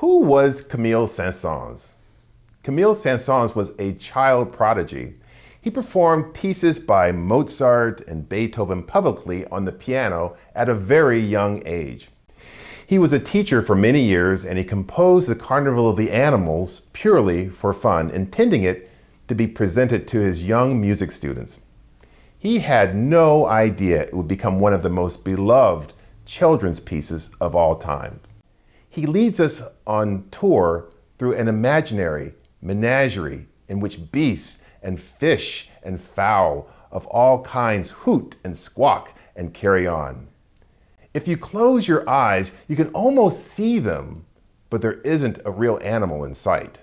Who was Camille Saint-Saëns? Camille Saint-Saëns was a child prodigy. He performed pieces by Mozart and Beethoven publicly on the piano at a very young age. He was a teacher for many years, and he composed the Carnival of the Animals purely for fun, intending it to be presented to his young music students. He had no idea it would become one of the most beloved children's pieces of all time. He leads us on tour through an imaginary menagerie in which beasts and fish and fowl of all kinds hoot and squawk and carry on. If you close your eyes, you can almost see them, but there isn't a real animal in sight.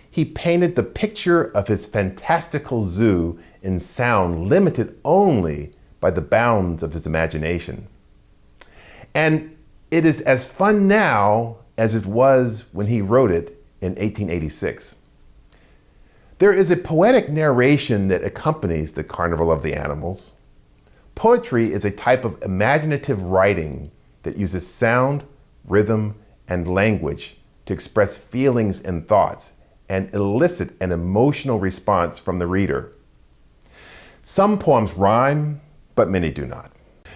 He painted the picture of his fantastical zoo in sound limited only by the bounds of his imagination. And it is as fun now as it was when he wrote it in 1886. There is a poetic narration that accompanies the Carnival of the Animals. Poetry is a type of imaginative writing that uses sound, rhythm, and language to express feelings and thoughts and elicit an emotional response from the reader. Some poems rhyme, but many do not.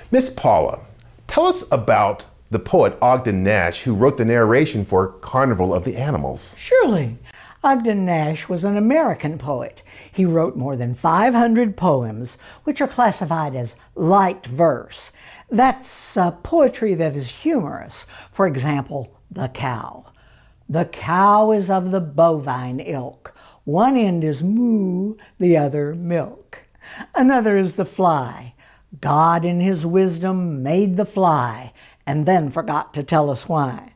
Miss Paula, tell us about the poet Ogden Nash, who wrote the narration for Carnival of the Animals. Surely. Ogden Nash was an American poet. He wrote more than 500 poems, which are classified as light verse. That's poetry that is humorous. For example, The Cow. The cow is of the bovine ilk. One end is moo, the other milk. Another is the fly. God in his wisdom made the fly and then forgot to tell us why.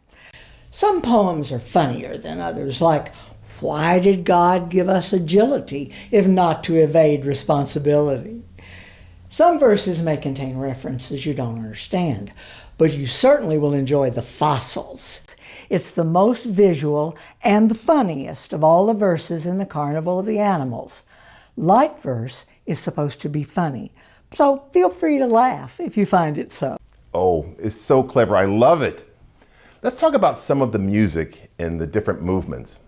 Some poems are funnier than others, like, why did God give us agility if not to evade responsibility? Some verses may contain references you don't understand, but you certainly will enjoy the fossils. It's the most visual and the funniest of all the verses in the Carnival of the Animals. Light verse is supposed to be funny, so feel free to laugh if you find it so. Oh, it's so clever. I love it. Let's talk about some of the music in the different movements.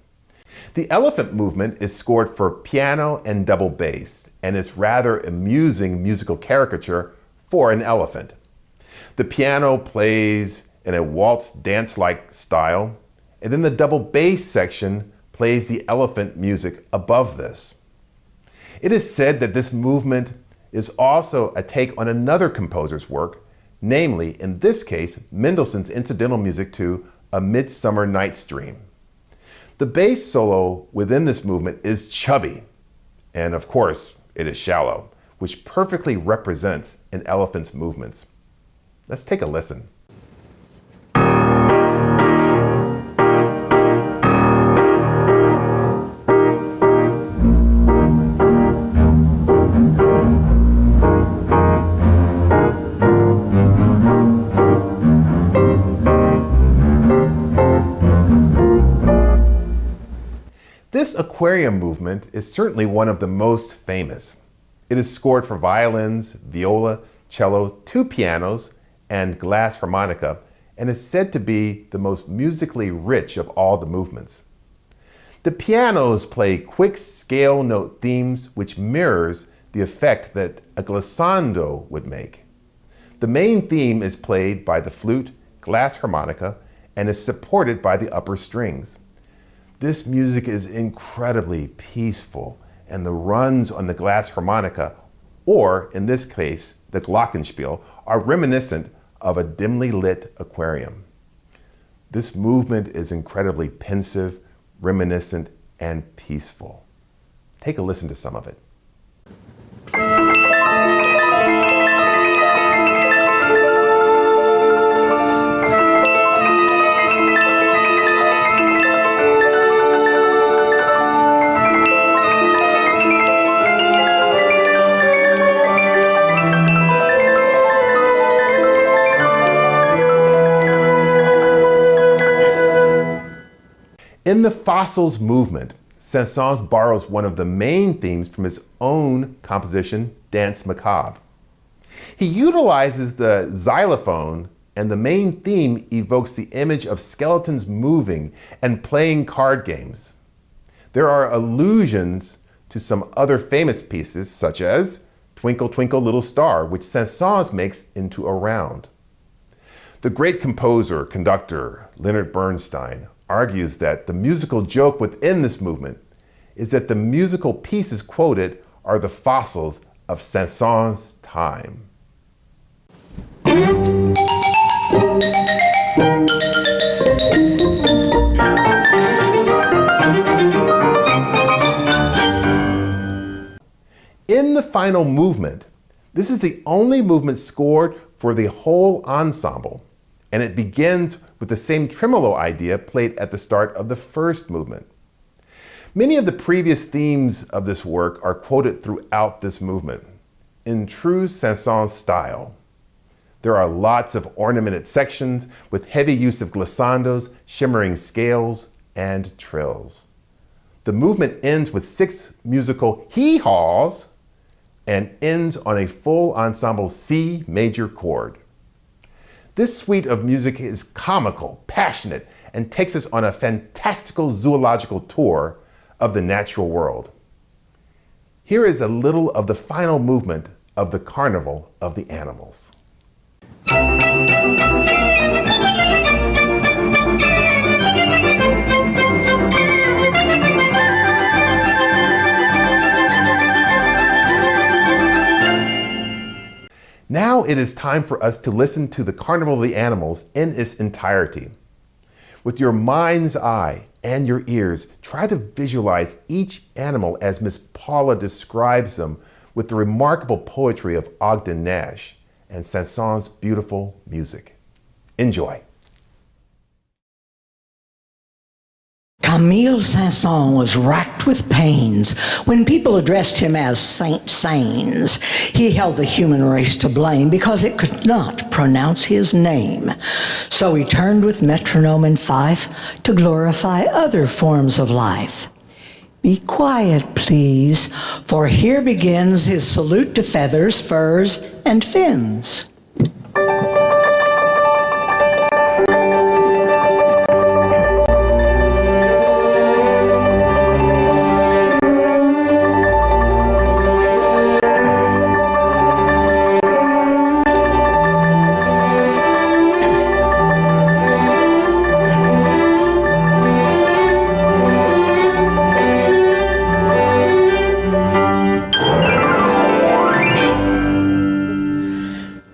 The elephant movement is scored for piano and double bass, and is rather amusing musical caricature for an elephant. The piano plays in a waltz dance-like style, and then the double bass section plays the elephant music above this. It is said that this movement is also a take on another composer's work, namely, in this case, Mendelssohn's incidental music to A Midsummer Night's Dream. The bass solo within this movement is chubby, and of course, it is shallow, which perfectly represents an elephant's movements. Let's take a listen. This aquarium movement is certainly one of the most famous. It is scored for violins, viola, cello, two pianos, and glass harmonica, and is said to be the most musically rich of all the movements. The pianos play quick scale note themes which mirrors the effect that a glissando would make. The main theme is played by the flute, glass harmonica, and is supported by the upper strings. This music is incredibly peaceful, and the runs on the glass harmonica, or in this case, the glockenspiel, are reminiscent of a dimly lit aquarium. This movement is incredibly pensive, reminiscent, and peaceful. Take a listen to some of it. In the Fossils movement, Saint-Saëns borrows one of the main themes from his own composition, Danse Macabre. He utilizes the xylophone and the main theme evokes the image of skeletons moving and playing card games. There are allusions to some other famous pieces, such as Twinkle, Twinkle, Little Star, which Saint-Saëns makes into a round. The great composer, conductor, Leonard Bernstein, argues that the musical joke within this movement is that the musical pieces quoted are the fossils of Saint-Saëns' time. In the final movement, this is the only movement scored for the whole ensemble, and it begins with the same tremolo idea played at the start of the first movement. Many of the previous themes of this work are quoted throughout this movement, in true Saint-Saëns style. There are lots of ornamented sections with heavy use of glissandos, shimmering scales, and trills. The movement ends with 6 musical hee-haws and ends on a full ensemble C major chord. This suite of music is comical, passionate, and takes us on a fantastical zoological tour of the natural world. Here is a little of the final movement of the Carnival of the Animals. Now it is time for us to listen to the Carnival of the Animals in its entirety. With your mind's eye and your ears, try to visualize each animal as Miss Paula describes them with the remarkable poetry of Ogden Nash and Saint-Saëns' beautiful music. Enjoy. Camille Saint-Saëns was racked with pains when people addressed him as Saint-Saëns. He held the human race to blame because it could not pronounce his name. So he turned with metronome and fife to glorify other forms of life. Be quiet, please, for here begins his salute to feathers, furs, and fins.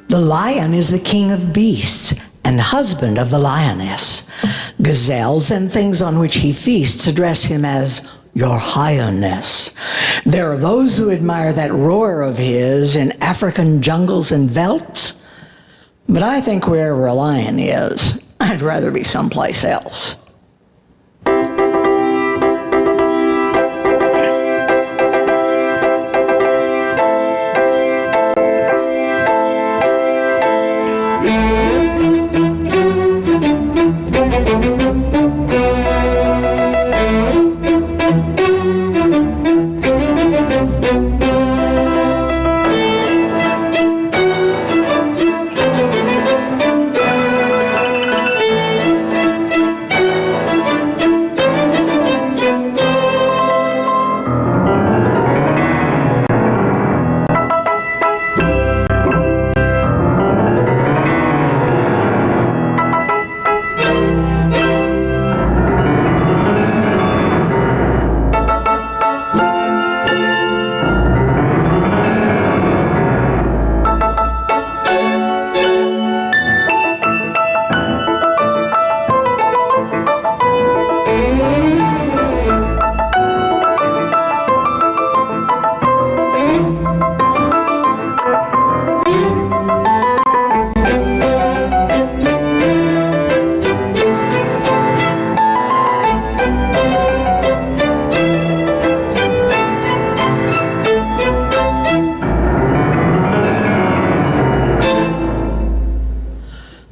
The lion is the king of beasts and husband of the lioness. Gazelles and things on which he feasts address him as Your Highness. There are those who admire that roar of his in African jungles and velds, but I think wherever a lion is, I'd rather be someplace else.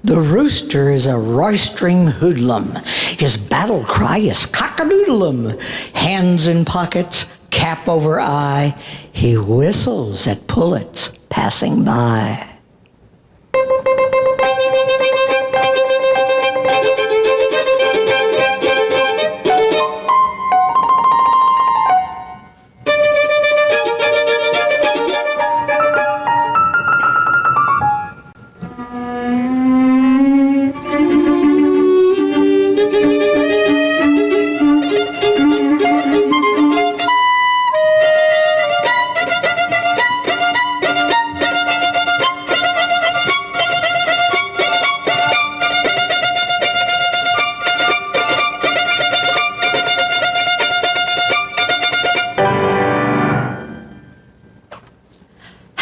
The rooster is a roistering hoodlum. His battle cry is cock-a-doodle-um. Hands in pockets, cap over eye, he whistles at pullets passing by.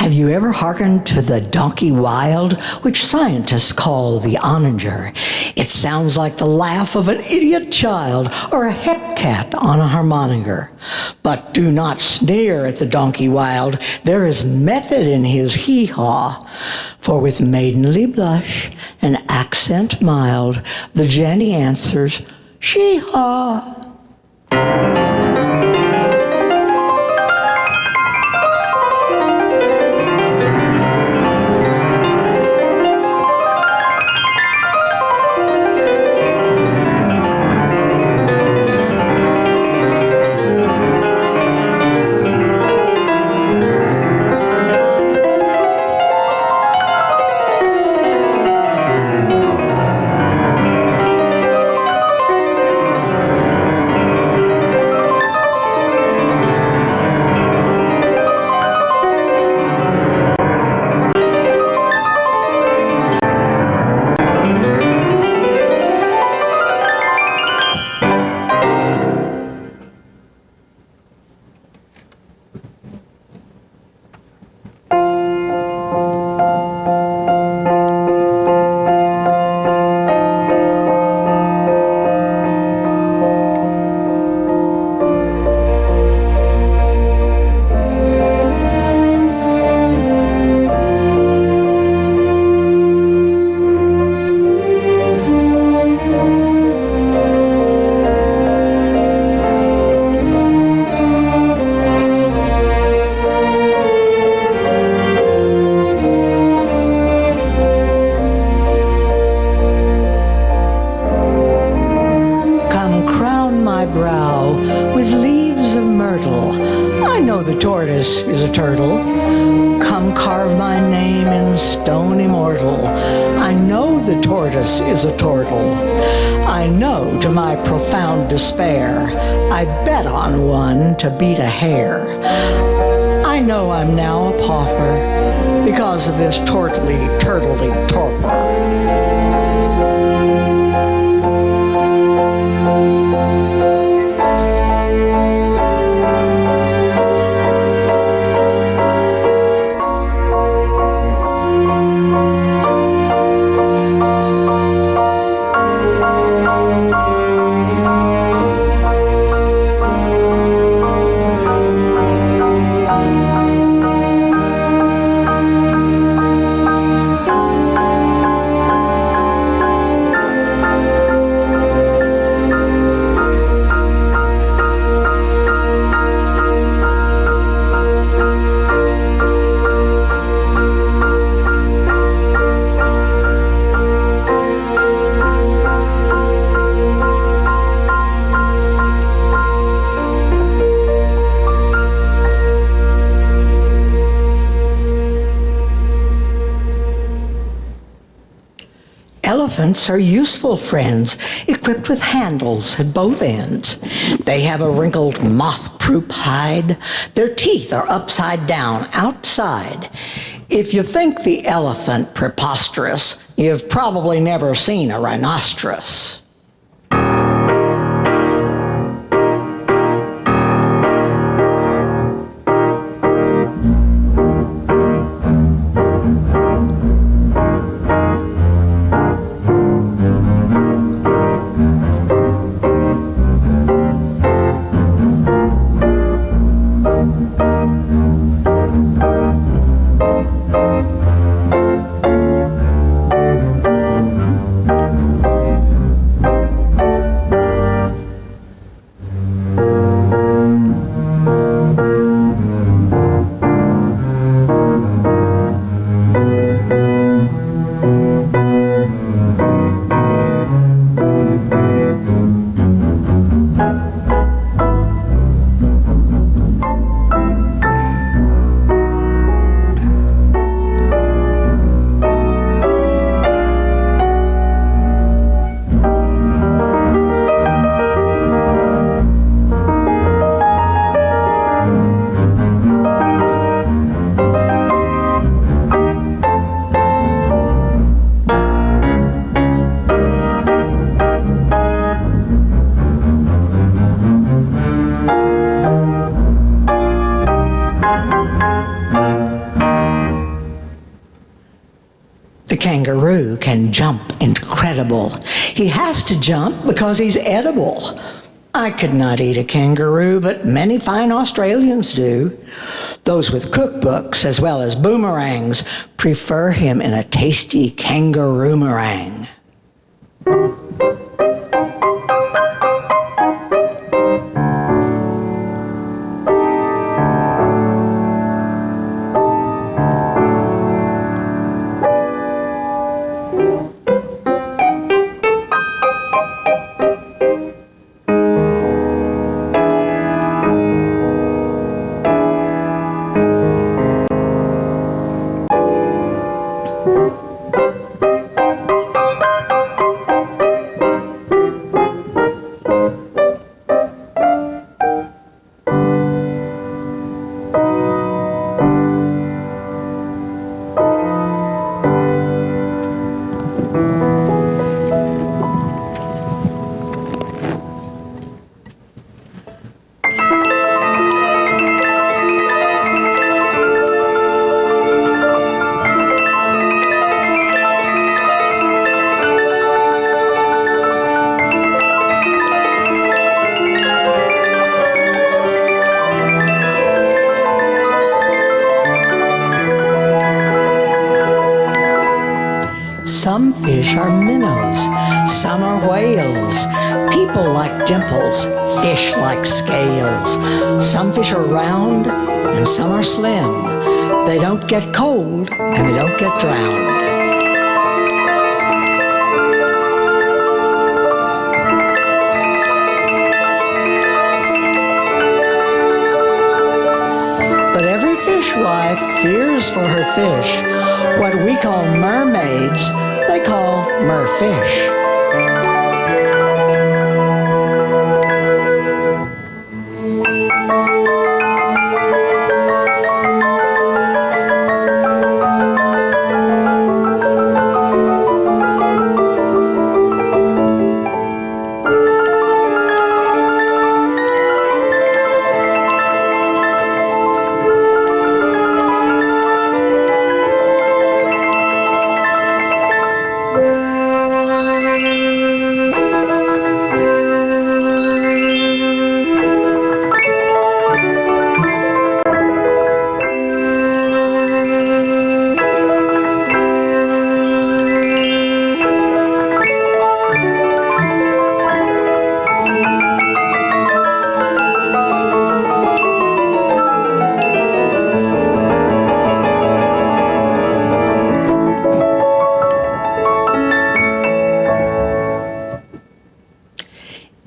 Have you ever hearkened to the donkey wild, which scientists call the onager? It sounds like the laugh of an idiot child or a hep cat on a harmonica. But do not sneer at the donkey wild. There is method in his hee-haw. For with maidenly blush and accent mild, the Jenny answers, she-haw. Is a turtle. Come carve my name in stone immortal. I know the tortoise is a turtle. I know to my profound despair, I bet on one to beat a hare. I know I'm now a pauper because of this turtly torpor. Elephants are useful friends, equipped with handles at both ends. They have a wrinkled moth-proof hide. Their teeth are upside down outside. If you think the elephant preposterous, you've probably never seen a rhinoceros. The kangaroo can jump incredible. He has to jump because he's edible. I could not eat a kangaroo, but many fine Australians do. Those with cookbooks as well as boomerangs prefer him in a tasty kangaroo meringue. Some fish are minnows, some are whales. People like dimples, fish like scales. Some fish are round and some are slim. They don't get cold and they don't get drowned. But every fishwife fears for her fish. What we call mermaids, they call merfish.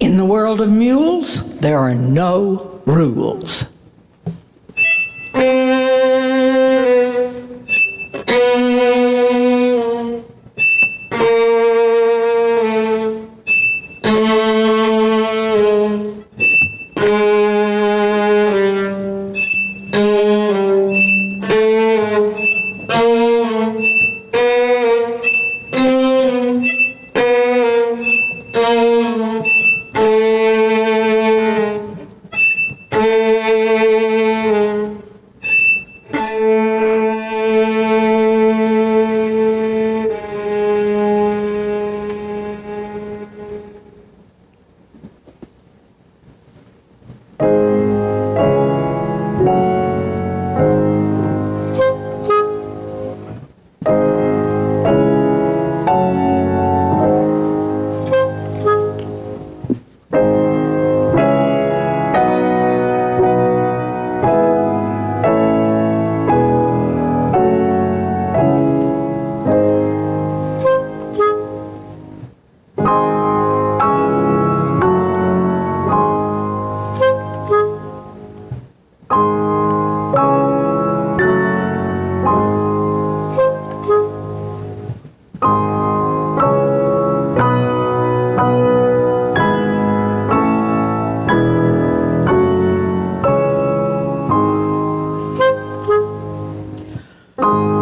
In the world of mules, there are no rules.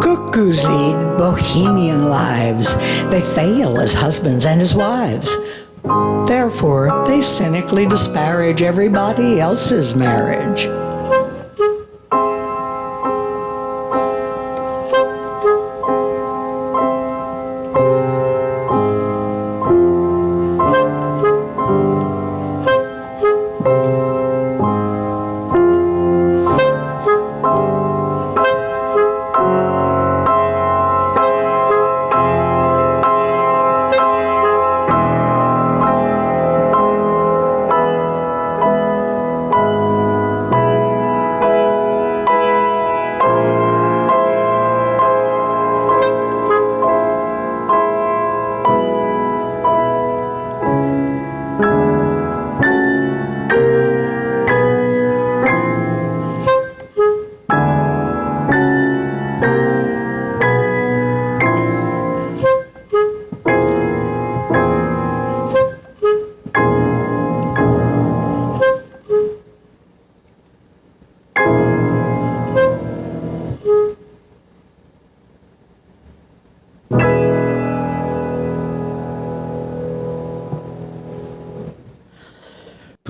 Cuckoos lead bohemian lives. They fail as husbands and as wives. Therefore, they cynically disparage everybody else's marriage.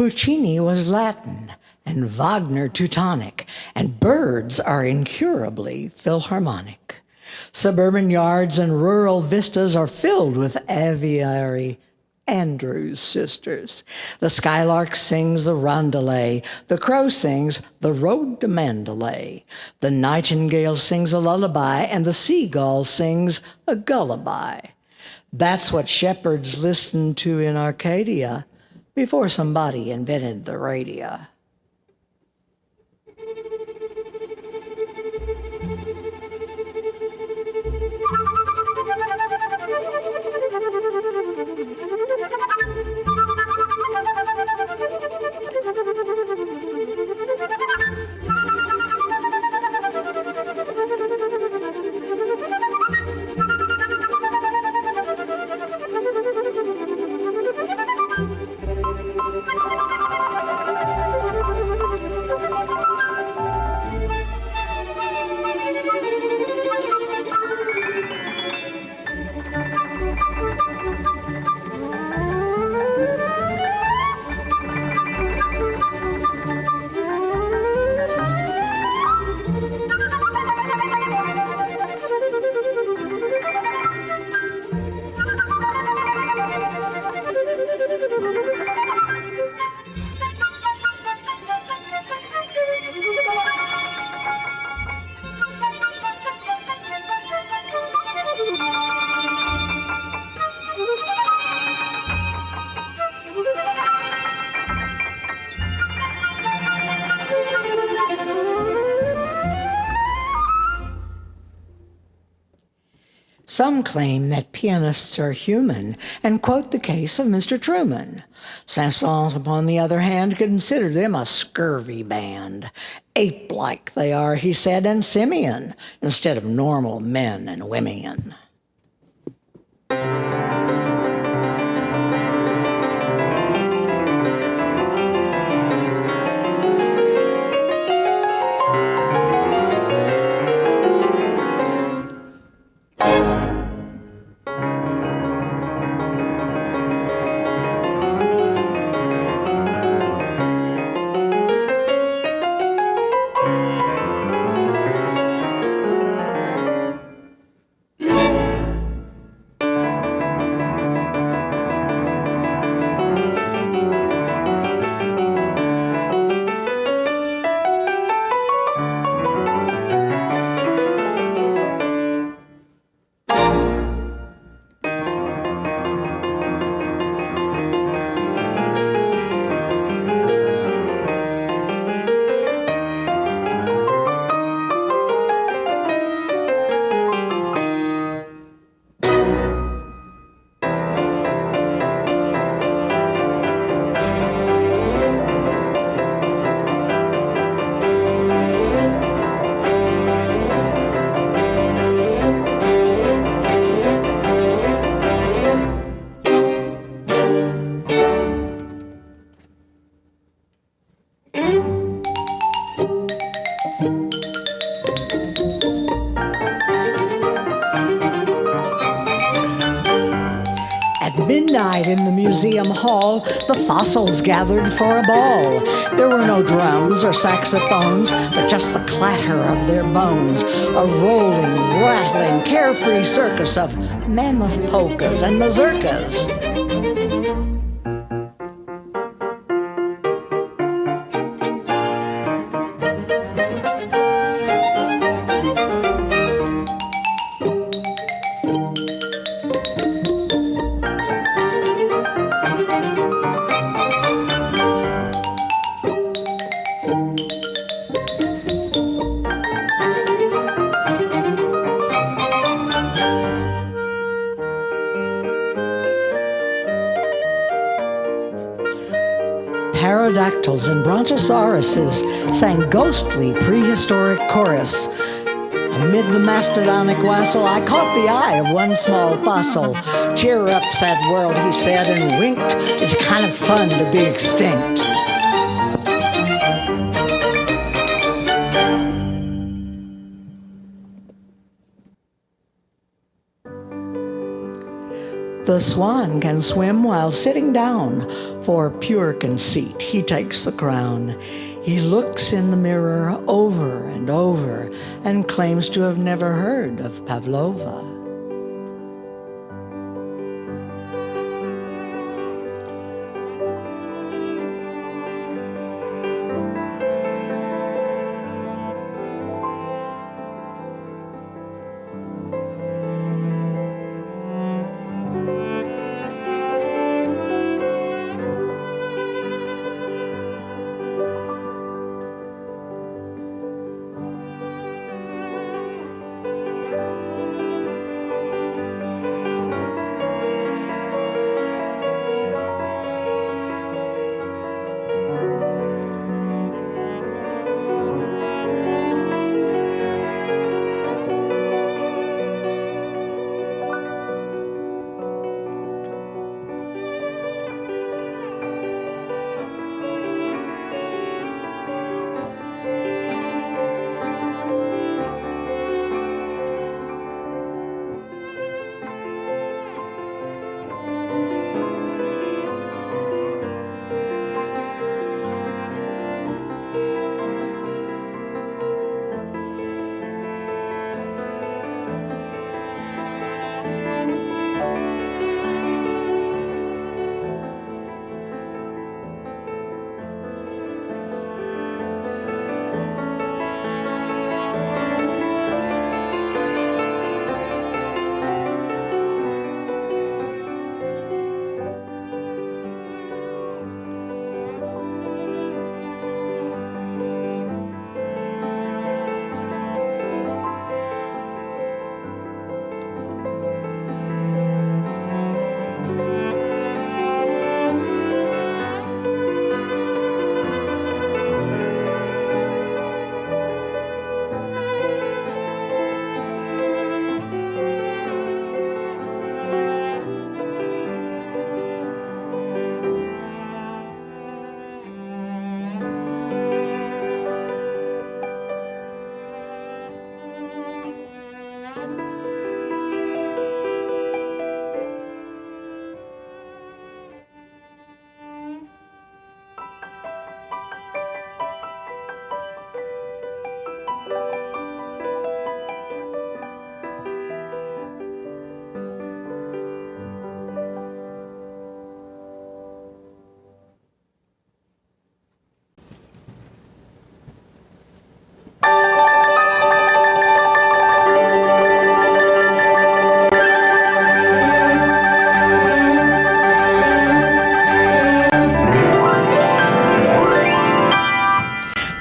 Puccini was Latin, and Wagner Teutonic, and birds are incurably Philharmonic. Suburban yards and rural vistas are filled with aviary Andrews sisters. The skylark sings the rondelay, the crow sings the road to Mandalay, the nightingale sings a lullaby, and the seagull sings a gulliby. That's what shepherds listened to in Arcadia before somebody invented the radio. Some claim that pianists are human and quote the case of Mr. Truman. Saint-Saëns, upon the other hand, considered them a scurvy band. Ape-like they are, he said, and simian, instead of normal men and women. Midnight in the museum hall, the fossils gathered for a ball. There were no drums or saxophones, but just the clatter of their bones. A rolling, rattling, carefree circus of mammoth polkas and mazurkas. Pterodactyls and brontosauruses sang ghostly prehistoric chorus. Amid the mastodonic wassail, I caught the eye of one small fossil. Cheer up, sad world, he said, and winked. It's kind of fun to be extinct. The The swan can swim while sitting down. For pure conceit, he takes the crown. He looks in the mirror over and over and claims to have never heard of Pavlova.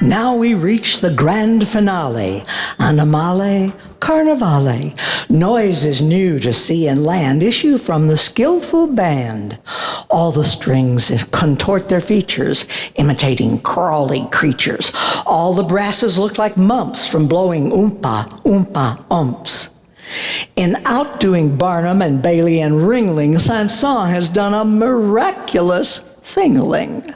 Now we reach the grand finale, Animale Carnivale. Noises new to sea and land issue from the skillful band. All the strings contort their features, imitating crawly creatures. All the brasses look like mumps from blowing oompa, oompa, umps. In outdoing Barnum and Bailey and Ringling, Saint-Saëns has done a miraculous thingling.